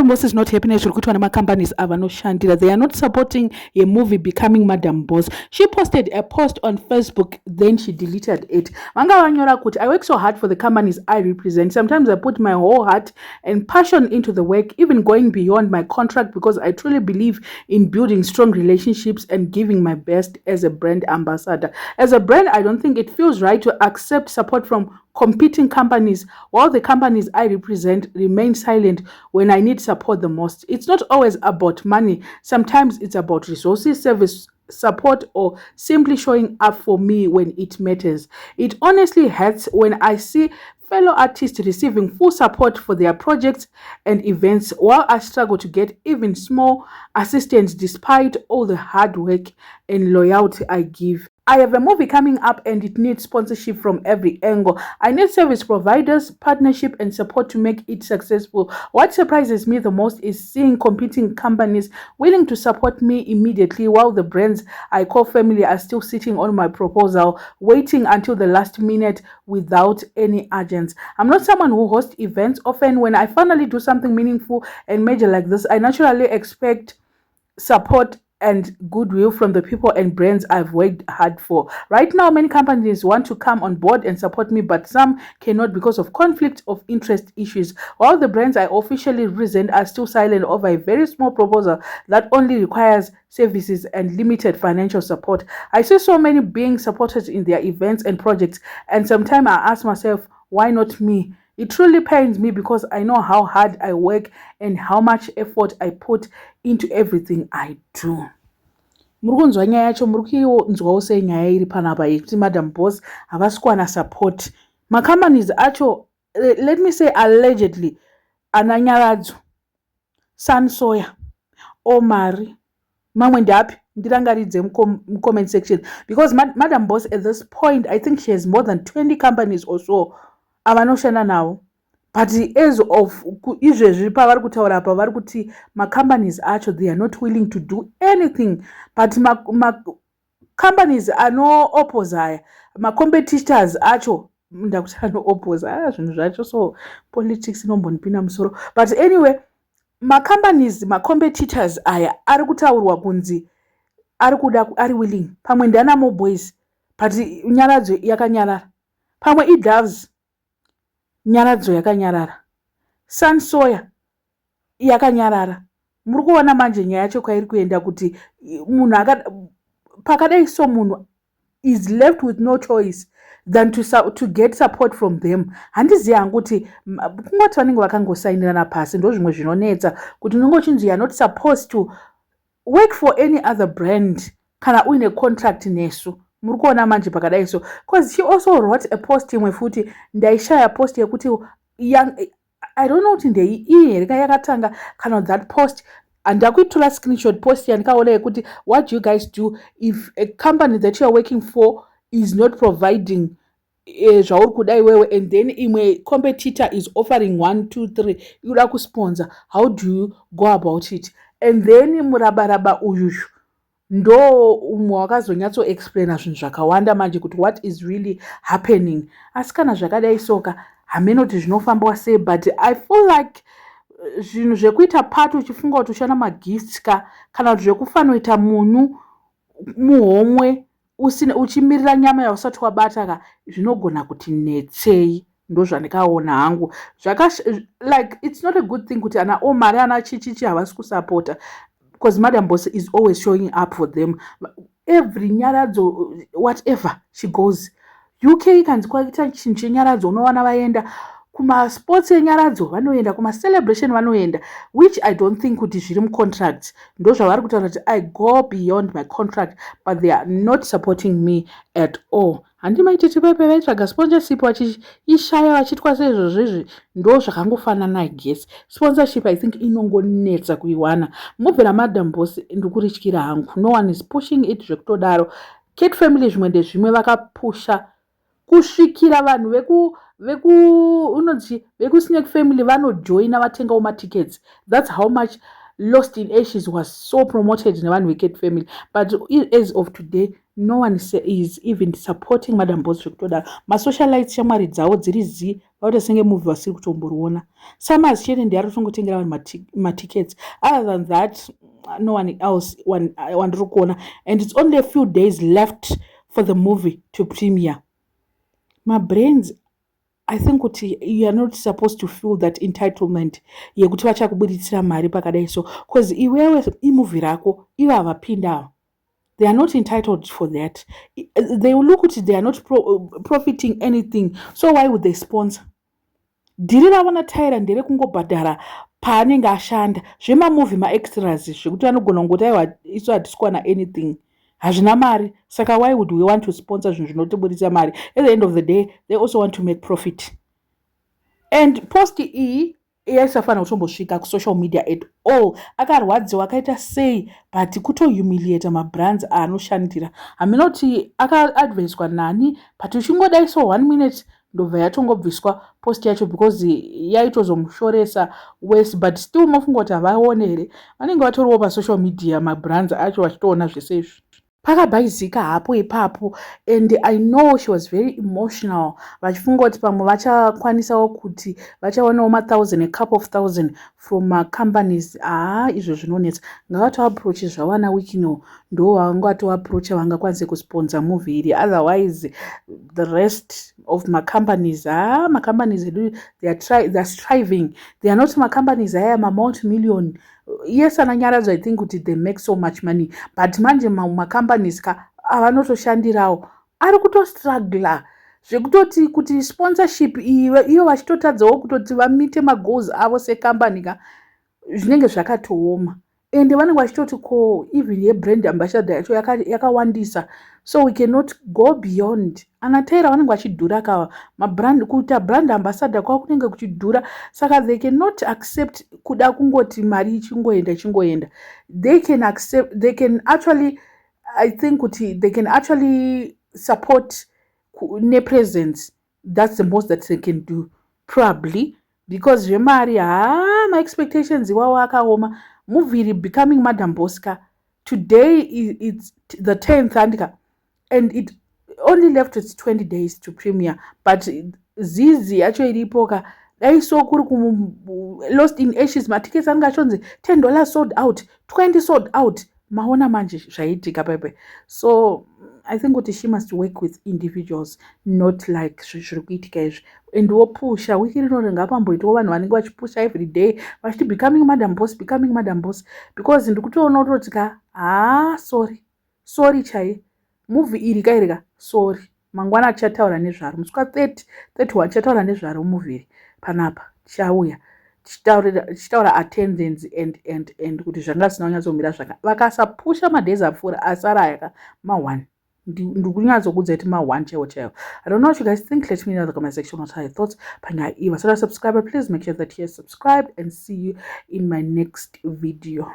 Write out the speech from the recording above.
Madam Boss is not happy kuti my companies avanoshandira. They are not supporting a movie becoming Madam Boss. She posted a post on Facebook, then she deleted it. I work so hard for the companies I represent. Sometimes I put my whole heart and passion into the work, even going beyond my contract, because I truly believe in building strong relationships and giving my best as a brand ambassador. As a brand, I don't think it feels right to accept support from competing companies while the companies I represent remain silent when I need support the most. It's not always about money. Sometimes it's about resources, service, support, or simply showing up for me when it matters. It honestly hurts when I see fellow artists receiving full support for their projects and events while I struggle to get even small assistance despite all the hard work and loyalty I give. I have a movie coming up and it needs sponsorship from every angle. I need service providers, partnership, and support to make it successful. What surprises me the most is seeing competing companies willing to support me immediately while the brands I call family are still sitting on my proposal, waiting until the last minute without any urgency. I'm not someone who hosts events. Often when I finally do something meaningful and major like this, I naturally expect support and goodwill from the people and brands I've worked hard for. Right now, many companies want to come on board and support me, but some cannot because of conflict of interest issues. While the brands I officially represent are still silent over a very small proposal that only requires services and limited financial support. I see so many being supported in their events and projects, and sometimes I ask myself, why not me? It truly pains me because I know how hard I work and how much effort I put into everything I do. Murikunzwa nyaya yacho, murikunzwawo sei nyaya iri panapa yekuti Madam Boss havasi kuwana support. Companies acho, let me say allegedly, ana Nyaladzo, Sansoya, Omari, mamwe ndapi ndirangaridze comment section, because Madam Boss at this point, I think she has more than 20 companies or so avanoshanda nawo. But as of izvezvi pavari kutaura apa vari kuti companies acho, they are not willing to do anything. But companies ano-oppose aya, competitors acho, ndakuti ano-oppose zvinhu zvacho, so politics inombonipinda musoro. But anyway, companies, competitors aya ari kutaurwa kunzi ari willing. Pamwe ndiana Moboys, but Nyaladzo yakanyarara. Pamwe iDoves, Nyaladzo yakanyarara. Sansoya yakanyarara. Muri kuona manje nyaya yacho kwairi kuenda kuti munhu pakadai so munhu is left with no choice than to get support from them. Handizivi hangu kuti kungoti vanenge vakangosainirana pasi ndo zvimwe zvinonetsa kuti unongochinzi you are not supposed to work for any other brand kana uine contract nesu. Muri kuona manje pakadai so, because she also wrote a post imwe futi ndaishaya post yekuti I don't know kuti ndei here yakatanga kana that post, and ndakuitora screenshot post yandikaona yekuti what do you guys do if a company that you are working for is not providing zvauri kuda iwewe, and then imwe competitor is offering 1 2 3 ikuda kusponsor, how do you go about it? And then murabaraba uyushu ndo umwe wakazonyatso explaina zvinhu zvakawanda manje kuti what is really happening. Asi kana zvakadai soka hameno kuti zvinofambwa sei, but I feel like zvinhu zvekuita part uchifunga kuti ushana magifts kana kuti zvekufanoita munyu muhomwe uchimirira nyama yausati wabata zvinogona kuti netsei. Ndo zvandikaona hangu like it's not a good thing kuti ana Omari ana Chichichi havasi kusupporta, because Madam Boss is always showing up for them. Every Nyaladzo, whatever she goes, UK kanzi kwaita chinhu cheNyaladzo unowana vaenda kuma sports eNyaladzo vanoenda, kuma celebration vanoenda, which I don't think kuti zviri mucontract. Ndo zvavari kutaura kuti I go beyond my contract, but they are not supporting me at all. Handimaititi pepe vaitsvaga sponsorship vachiishaya vachitwa seizvozvizvi ndo zvakangofanana. I guess sponsorship I think inongonetsa kuiwana. Mubve raMadam Boss ndikurityira hangu, no one is pushing it zvekutodaro. Kate Family zvimwe ndezvimwe vakapusha kusvikira vanhu veku Family vanojoina vatengawo matickets. That's how much Lost in Ashes was so promoted nevanhu veCate Family. But as of today no one is even supporting Madam Boss zvekutoda masocialites shamwari dzavo dziri zi vakuti senge movie vasiri kutomboriona. Summers chete ndiari kutongotengera vanhu matickets. Other than that, no one else wandiri kuona, and it's only a few days left for the movie to premiere. My brains, I think kuti you are not supposed to feel that entitlement yekuti vachakubuditsira mari pakadai so, because iwewe imovie rako ivo havapinda. They are not entitled for that. They will look at they are not profiting anything. So why would they sponsor? Diri ravana taira ndere kungobhadhara paanenge ashanda zvemamovie maextras zvekuti vanogona kungoti aiwa isu hatisikuwana anything, hazvina mari, saka why would we want to sponsor zvinhu zvinotibudisa mari? At the end of the day, they also want to make profit. And post iyi yaisafanira kutombosvika kusocial media at all. Akarwadziwa akaita sei, but kutohumiliata mabrands aanoshandira. Haminoti akaadvaiswa nani, but uchingodai so 1 minute ndobva yatongobviswa post yacho because yaitozomushoresa west, but still mafunga kuti havaone here, vanenge vatoriwo pasocial media mabrands acho vachitoona zvese izvi. Pakabhaizika hapo ipapo, and I know she was very emotional. Vachifunga kuti pamwe vachakwanisawo kuti vachawanawo ma1000, a couple of thousand from companies. Izvo zvinonetsa. Ngavatoapproach zvawana wikino ndo vangatoapproach vangakwanise kusponsor movie iri. Otherwise the rest of my companies, my companies they are striving. They are not my companies multi-million. Yes, ananyaradzo I think kuti they make so much money, but manje companies ka avanotoshandirawo ari kutostruggla zvekutoti kuti sponsorship iyo vachitotadzawo kutoti vamite magoals avo secompany ka zvinenge zvakatooma, ende vanenge vachitoti ko even yebrand ambassador yacho yakawandisa, so we cannot go beyond. Anataira vanenge vachidhura ka mabrand, kuita brand ambassador kwavo kunenge kuchidhura, saka they cannot accept kuda kungoti mari ichingoenda. They can accept, they can actually, I think kuti they can actually support ne presence. That's the most that they can do probably, because zvemari my expectations iwawo akaoma. Movie Becoming Madam Boss today it's the 10th and it only left its 20 days to premiere, but zizi actually iripo daiso kuri Lost in Ashes matickets anga achonzi $10 sold out, 20 sold out, maona manje zvaitika pepe. So I think what she must work with individuals, not like zviri kuitika izvi, and wopusha wiki rino ngapamboitawo vanhu vanenge vachipusha every day vachiti becoming madam boss, because ndikutoona kutoti sorry chai movie iri kairika sorry mangwana tichataura nezvaro muswa 31 tichataura nezvaro movie iri panapa tichauya tichitaura attendance and kuti zvanga zvisina kunyatsomira zvaka vakasapusha madays apfuura asara yaka ma1 ndikunyatsokuudza kuti ma1 chaiwo. I don't know what you guys think. Let me know in the comment section what are your thoughts. Panya Eva, so subscribe, please make sure that you're subscribed, and see you in my next video.